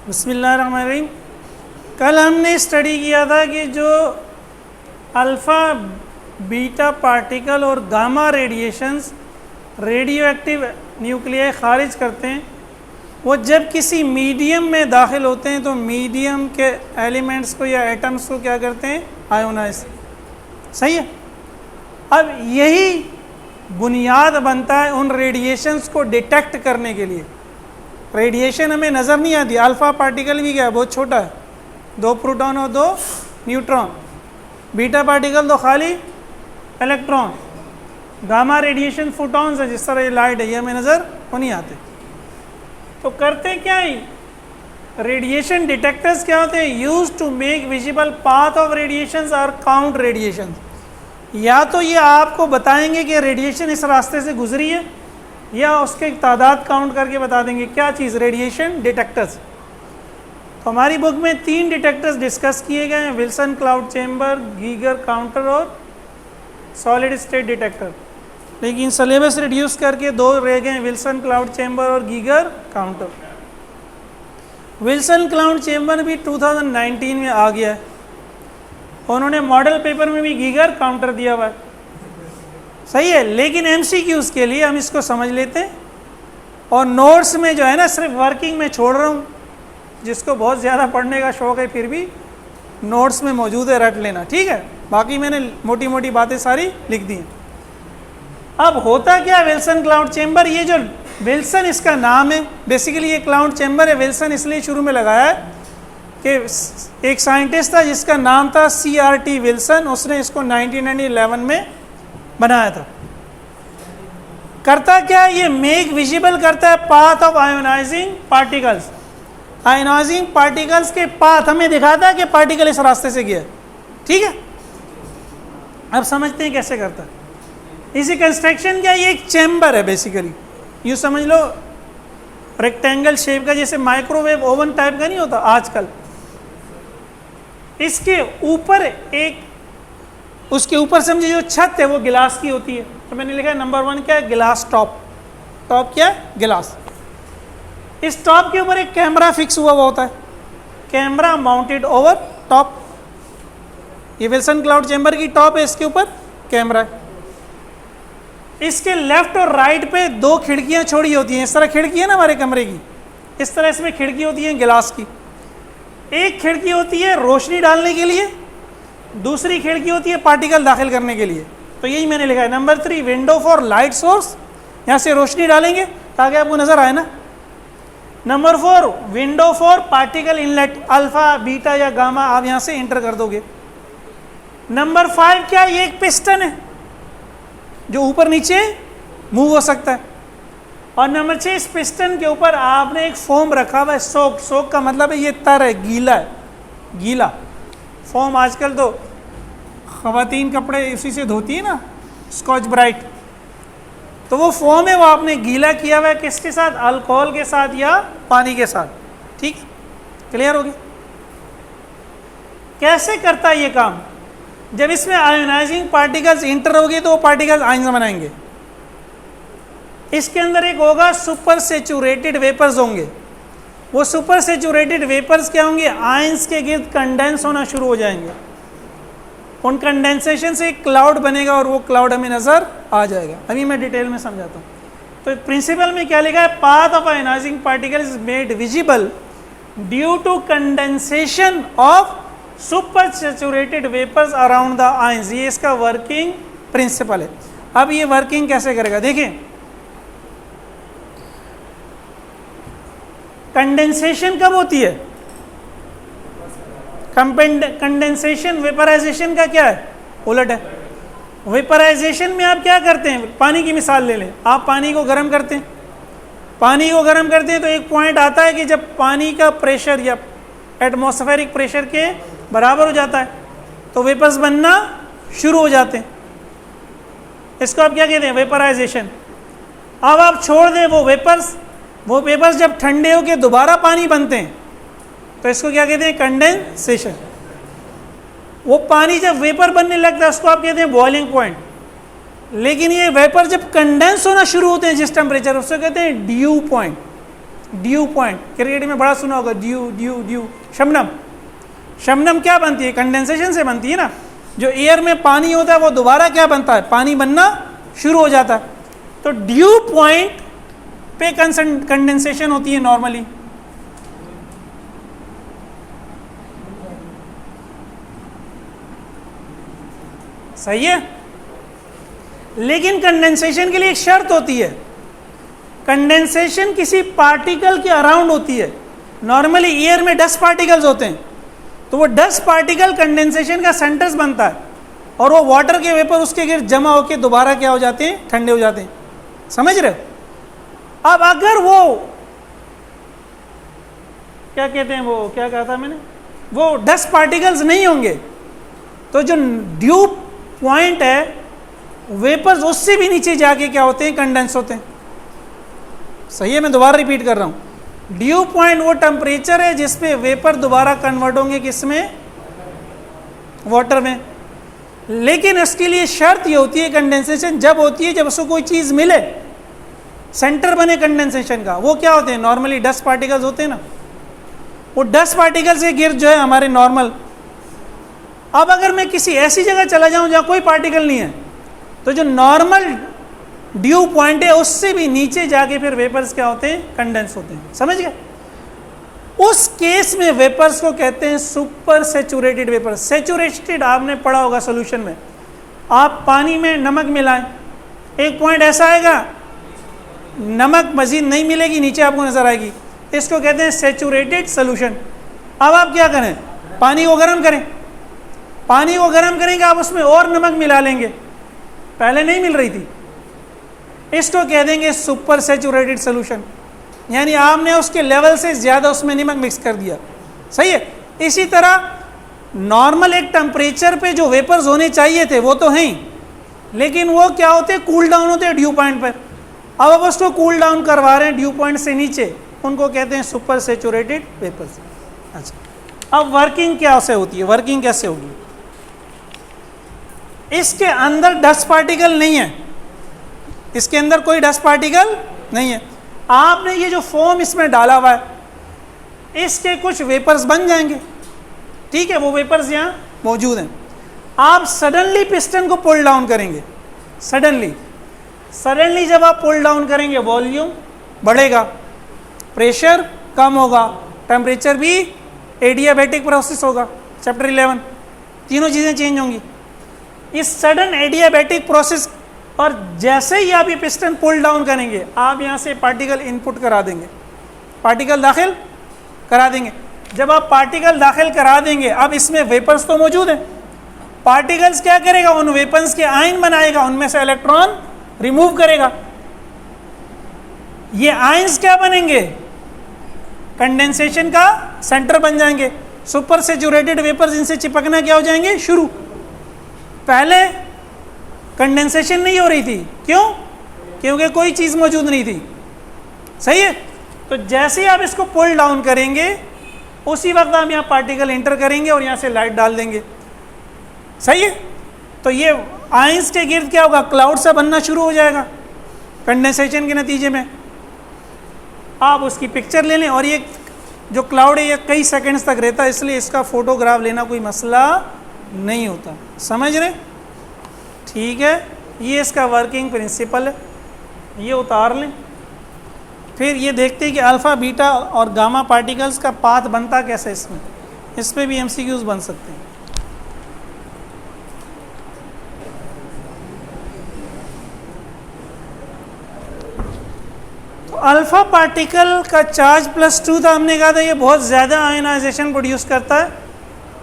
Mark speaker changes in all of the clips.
Speaker 1: बिस्मिल्लाहिर्रहमानिर्रहीम। कल हमने स्टडी किया था कि जो अल्फ़ा बीटा पार्टिकल और gamma radiations radio active nuclei खारिज करते हैं, वो जब किसी मीडियम में दाखिल होते हैं तो मीडियम के एलिमेंट्स को या एटम्स को क्या करते हैं, आयोनाइज। सही है। अब यही बुनियाद बनता है उन रेडिएशंस को डिटेक्ट करने के लिए। रेडिएशन हमें नज़र नहीं आती। अल्फ़ा पार्टिकल भी क्या है, बहुत छोटा है, 2 प्रोटॉन और 2 न्यूट्रॉन। बीटा पार्टिकल तो खाली इलेक्ट्रॉन। गामा रेडिएशन फोटॉन्स है, जिस तरह ये लाइट है, ये हमें नज़र को नहीं आते। तो करते क्या ही, रेडिएशन डिटेक्टर्स क्या होते हैं, use to make visible path of radiations और काउंट रेडिएशंस। या तो ये आपको बताएंगे कि रेडिएशन इस रास्ते से गुजरी है, या उसके तादाद काउंट करके बता देंगे। क्या चीज़, रेडिएशन डिटेक्टर्स। तो हमारी बुक में 3 डिटेक्टर्स डिस्कस किए गए हैं, Wilson cloud chamber, Geiger counter और सॉलिड स्टेट डिटेक्टर। लेकिन सिलेबस रिड्यूस करके 2 रह गए, विल्सन क्लाउड चैम्बर और Geiger counter. Wilson cloud chamber भी 2019 में आ गया है। उन्होंने मॉडल पेपर में भी गीगर काउंटर दिया हुआ है। सही है। लेकिन एमसीक्यूज़ के लिए हम इसको समझ लेते हैं, और नोट्स में जो है ना, सिर्फ वर्किंग में छोड़ रहा हूँ। जिसको बहुत ज़्यादा पढ़ने का शौक़ है फिर भी नोट्स में मौजूद है, रट लेना, ठीक है। बाकी मैंने मोटी मोटी बातें सारी लिख दी हैं। अब होता क्या, विल्सन क्लाउड चैम्बर, ये जो विल्सन इसका नाम है, बेसिकली ये क्लाउड चैम्बर है। विल्सन इसलिए शुरू में लगाया है कि एक साइंटिस्ट था जिसका नाम था CRT विल्सन, उसने इसको 1911 में बनाया था। करता क्या, ये मेक विजिबल करता है path of ionizing particles. Ionizing particles के पाथ हमें दिखाता है कि पार्टिकल इस रास्ते से गया, ठीक है। अब समझते हैं कैसे करता है। इसी कंस्ट्रक्शन क्या, ये एक चैम्बर है बेसिकली। यूँ समझ लो रेक्टेंगल शेप का, जैसे माइक्रोवेव ओवन टाइप का नहीं होता आजकल। इसके ऊपर एक, उसके ऊपर समझिए जो छत है वो गिलास की होती है। तो मैंने लिखा है नंबर 1 क्या है, गिलास टॉप। टॉप क्या है, गिलास। इस टॉप के ऊपर एक कैमरा फिक्स हुआ होता है, कैमरा माउंटेड ओवर टॉप। ये विल्सन क्लाउड चैम्बर की टॉप है, इसके ऊपर कैमरा है। इसके लेफ्ट और राइट पे 2 खिड़कियां छोड़ी होती हैं। इस तरह खिड़की है ना हमारे कमरे की, इस तरह इसमें खिड़की होती है गिलास की। एक खिड़की होती है रोशनी डालने के लिए, दूसरी खिड़की होती है पार्टिकल दाखिल करने के लिए। तो यही मैंने लिखा है। Number 3 window for light source, यहाँ से रोशनी डालेंगे ताकि आपको नजर आए ना। Number 4 window for particle inlet, alpha beta या गामा आप यहाँ से एंटर कर दोगे। नंबर 5 क्या, ये एक पिस्टन है जो ऊपर नीचे मूव हो सकता है। और नंबर 6 इस पिस्टन के ऊपर आपने एक फोम रखा हुआ है, सोक। सोक का मतलब है ये तर है, गीला है, गीला फोम। आजकल तो ख़वातीन कपड़े उसी से धोती है ना, स्कॉच ब्राइट। तो वो फोम है, वो आपने गीला किया हुआ है। किसके साथ, अल्कोहल के साथ या पानी के साथ, ठीक। क्लियर हो गया कैसे करता है ये काम। जब इसमें आयोनाइजिंग पार्टिकल्स इंटर होगी तो वो पार्टिकल्स आयंस बनाएंगे। इसके अंदर एक होगा सुपर सेचुरेटेड वेपर्स होंगे। वो सुपर सेचुरेटेड वेपर्स क्या होंगे, आयंस के गिर्द कंडेंस होना शुरू हो जाएंगे। उन कंडेंसेशन से एक क्लाउड बनेगा और वो क्लाउड हमें नज़र आ जाएगा। अभी मैं डिटेल में समझाता हूँ। तो प्रिंसिपल में क्या लिखा है, path of ionizing particles is made visible due to condensation of super saturated vapours around the ions. ये इसका वर्किंग प्रिंसिपल है। अब ये वर्किंग कैसे करेगा, देखिए। कंडेंसेशन कब होती है, कंडेंसेशन वेपराइजेशन का क्या है, उलट है। वेपराइजेशन में आप क्या करते हैं, पानी की मिसाल ले लें। आप पानी को गर्म करते हैं, पानी को गर्म करते हैं तो एक पॉइंट आता है कि जब पानी का प्रेशर या एटमॉस्फेरिक प्रेशर के बराबर हो जाता है तो वेपर्स बनना शुरू हो जाते हैं। इसको आप क्या कहते हैं, वेपराइजेशन। अब आप छोड़ दें वो वेपर्स जब ठंडे होकर दोबारा पानी बनते हैं तो इसको क्या कहते हैं, लेकिन ये वेपर जब कंडेंस होना शुरू होते हैं जिस टेम्परेचर, उसको कहते हैं due point. Due point cricket में बड़ा सुना होगा, due due due. Shabnam, Shabnam क्या बनती है? कंडेंसेशन से बनती है ना। जो एयर में पानी होता है वो दोबारा क्या बनता है? पानी बनना शुरू हो जाता है। तो ड्यू पॉइंट पे कंडेंसेशन होती है नॉर्मली। सही है, लेकिन कंडेंसेशन के लिए एक शर्त होती है। कंडेंसेशन किसी पार्टिकल के अराउंड होती है। नॉर्मली एयर में डस्ट पार्टिकल्स होते हैं, तो वो डस्ट पार्टिकल कंडेंसेशन का सेंटर्स बनता है, और वो वाटर के वेपर उसके गिर जमा होकर दोबारा क्या हो जाते हैं? ठंडे हो जाते हैं। समझ रहे हो? अब अगर वो क्या कहते हैं, वो क्या कहा था मैंने, वो डस्ट पार्टिकल्स नहीं होंगे, तो जो ड्यू पॉइंट है वेपर्स उससे भी नीचे जाके क्या होते हैं? कंडेंस होते हैं। सही है, मैं दोबारा रिपीट कर रहा हूं। ड्यू पॉइंट वो टेम्परेचर है जिसपे वेपर दोबारा कन्वर्ट होंगे किसमें? वाटर में। लेकिन इसके लिए शर्त ये होती है, कंडेंसेशन जब होती है जब उसको कोई चीज मिले, सेंटर बने कंडेंसेशन का। वो क्या होते हैं? नॉर्मली डस्ट पार्टिकल्स होते हैं ना, वो डस्ट पार्टिकल से गिर जो है हमारे नॉर्मल। अब अगर मैं किसी ऐसी जगह चला जाऊं जहां कोई पार्टिकल नहीं है, तो जो नॉर्मल ड्यू पॉइंट है उससे भी नीचे जाके फिर वेपर्स क्या होते हैं? कंडेंस होते हैं। समझ गए? उस केस में वेपर्स को कहते हैं सुपर सैचुरेटेड वेपर। सैचुरेटेड आपने पढ़ा होगा सॉल्यूशन में। आप पानी में नमक मिलाएं, एक पॉइंट ऐसा आएगा नमक मजीद नहीं मिलेगी, नीचे आपको नजर आएगी, इसको कहते हैं सैचुरेटेड सॉल्यूशन। अब आप क्या करें? पानी को गर्म करें, पानी को गर्म करेंगे आप उसमें और नमक मिला लेंगे, पहले नहीं मिल रही थी, इसको कह देंगे सुपर सैचुरेटेड सॉल्यूशन। यानी आपने उसके लेवल से ज्यादा उसमें नमक मिक्स कर दिया। सही है। इसी तरह नॉर्मल एक टेम्परेचर पे जो वेपर्स होने चाहिए थे वो तो हैं, लेकिन वो क्या होते हैं? कूल डाउन होते हैं ड्यू पॉइंट पर। अब आप उसको कूल डाउन करवा रहे हैं ड्यू पॉइंट से नीचे, उनको कहते हैं सुपर सैचुरेटेड वेपर्स। अच्छा, अब वर्किंग क्या से होती है? वर्किंग कैसे होगी? इसके अंदर डस्ट पार्टिकल नहीं है, इसके अंदर कोई डस्ट पार्टिकल नहीं है। आपने ये जो फोम इसमें डाला हुआ है, इसके कुछ वेपर्स बन जाएंगे, ठीक है, वो वेपर्स यहाँ मौजूद हैं। आप सडनली पिस्टन को पुल डाउन करेंगे, सडनली जब आप पुल डाउन करेंगे वॉल्यूम बढ़ेगा, प्रेशर कम होगा, टेम्परेचर भी एडियाबैटिक प्रोसेस होगा, चैप्टर 11, तीनों चीज़ें चेंज होंगी। इस सडन एडियाबैटिक प्रोसेस, और जैसे ही आप ये पिस्टन पुल डाउन करेंगे, आप यहाँ से पार्टिकल इनपुट करा देंगे, पार्टिकल दाखिल करा देंगे। जब आप पार्टिकल दाखिल करा देंगे, अब इसमें वेपर्स तो मौजूद हैं, पार्टिकल्स क्या करेगा? उन वेपर्स के आयन बनाएगा, उनमें से इलेक्ट्रॉन रिमूव करेगा। ये आयंस क्या बनेंगे? कंडेंसेशन का सेंटर बन जाएंगे। सुपर सैचुरेटेड वेपर्स इनसे चिपकना क्या हो जाएंगे? शुरू। पहले कंडेंसेशन नहीं हो रही थी, क्यों? क्योंकि कोई चीज मौजूद नहीं थी। सही है। तो जैसे ही आप इसको पुल डाउन करेंगे, उसी वक्त आप यहाँ पार्टिकल एंटर करेंगे और यहाँ से लाइट डाल देंगे। सही है। तो ये आयंस के गिर्द क्या होगा? क्लाउड सा बनना शुरू हो जाएगा कंडेंसेशन के नतीजे में। आप उसकी पिक्चर ले लें, और ये जो क्लाउड है ये कई सेकंड्स तक रहता है, इसलिए इसका फोटोग्राफ लेना कोई मसला नहीं होता। समझ रहे? ठीक है, ये इसका वर्किंग प्रिंसिपल है। ये उतार लें, फिर ये देखते हैं कि अल्फ़ा, बीटा और गामा पार्टिकल्स का पाथ बनता कैसे इसमें। इस पर भी MCQs बन सकते हैं। तो अल्फ़ा पार्टिकल का चार्ज +2 था, हमने कहा था ये बहुत ज़्यादा आयनाइजेशन प्रोड्यूस करता है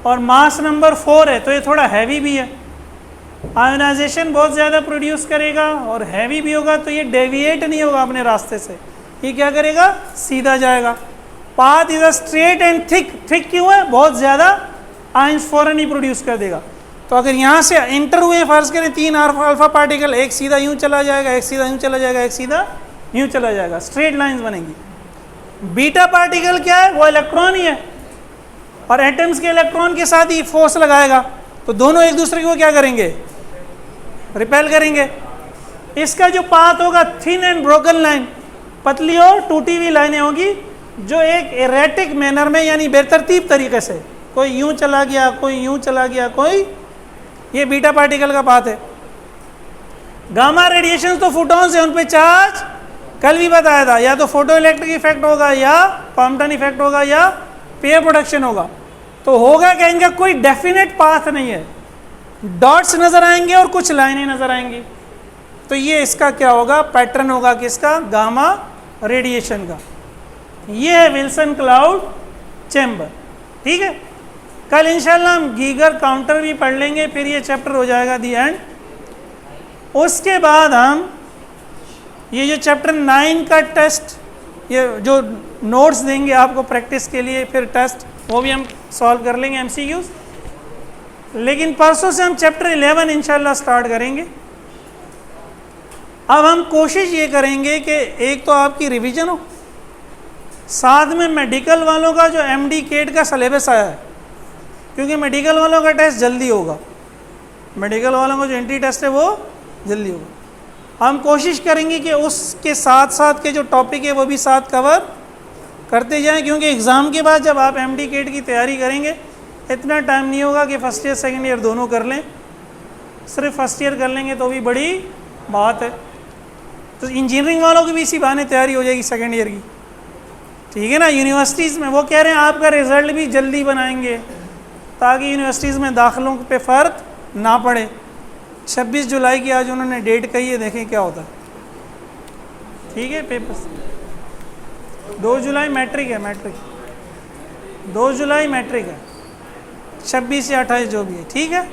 Speaker 1: और मास नंबर 4 है, तो ये थोड़ा हैवी भी है। आयोनाइजेशन बहुत ज़्यादा प्रोड्यूस करेगा और हैवी भी होगा, तो ये डेविएट नहीं होगा अपने रास्ते से, ये क्या करेगा? सीधा जाएगा। Path is a straight and thick. Thick क्यों है? बहुत ज़्यादा आयंस फौरन ही प्रोड्यूस कर देगा। तो अगर यहाँ से एंटर हुए, फर्ज करें 3 अल्फा पार्टिकल, एक सीधा यूँ चला जाएगा, एक सीधा यूँ चला जाएगा, एक सीधा यूँ चला जाएगा, स्ट्रेट लाइन्स बनेंगी। बीटा पार्टिकल क्या है? वो इलेक्ट्रॉन ही है, और एटम्स के इलेक्ट्रॉन के साथ ही फोर्स लगाएगा, तो दोनों एक दूसरे को क्या करेंगे? रिपेल करेंगे। इसका जो पाथ होगा थिन एंड ब्रोकन लाइन, पतली और टूटी हुई लाइनें होगी जो एक एरेटिक मैनर में यानी बेतरतीब तरीके से, कोई यूं चला गया, कोई यूं चला गया, कोई, ये बीटा पार्टिकल का पाथ है। गामा रेडिएशन तो फोटॉन्स है, उन पे चार्ज कल भी बताया था, या तो फोटो इलेक्ट्रिक इफेक्ट होगा, या कॉम्पटन इफेक्ट होगा, या पेयर प्रोडक्शन होगा। तो होगा क्या, इनका कोई डेफिनेट पाथ नहीं है, डॉट्स नजर आएंगे और कुछ लाइनें नजर आएंगी। तो ये इसका क्या होगा, पैटर्न होगा किसका, गामा रेडिएशन का। ये है विल्सन क्लाउड चैम्बर। ठीक है, कल इंशाल्लाह हम गीगर काउंटर भी पढ़ लेंगे, फिर ये चैप्टर हो जाएगा दी एंड। उसके बाद हम ये जो चैप्टर 9 का टेस्ट, ये जो नोट्स देंगे आपको प्रैक्टिस के लिए, फिर टेस्ट वो भी हम सॉल्व कर लेंगे MCQs। लेकिन परसों से हम चैप्टर 11 इंशाल्लाह स्टार्ट करेंगे। अब हम कोशिश ये करेंगे कि एक तो आपकी रिवीजन हो, साथ में मेडिकल वालों का जो MD केट का सिलेबस आया है, क्योंकि मेडिकल वालों का टेस्ट जल्दी होगा, मेडिकल वालों का जो एंट्री टेस्ट है वो जल्दी होगा। हम कोशिश करेंगे कि उसके साथ साथ के जो टॉपिक है वो भी साथ कवर करते जाएं, क्योंकि एग्ज़ाम के बाद जब आप MD केट की तैयारी करेंगे इतना टाइम नहीं होगा कि फर्स्ट ईयर सेकंड ईयर दोनों कर लें, सिर्फ फर्स्ट ईयर कर लेंगे तो भी बड़ी बात है। तो इंजीनियरिंग वालों की भी इसी बहाने तैयारी हो जाएगी सेकंड ईयर की, ठीक है ना। यूनिवर्सिटीज़ में वो कह रहे हैं आपका रिज़ल्ट भी जल्दी बनाएंगे ताकि यूनिवर्सिटीज़ में दाखिलों पे फ़र्क ना पड़े। 26 जुलाई की आज उन्होंने डेट कही है, देखें क्या होता है। ठीक है, पेपर्स 2 जुलाई मैट्रिक है, मैट्रिक 2 जुलाई मैट्रिक है, 26 या 28 जो भी है, ठीक है।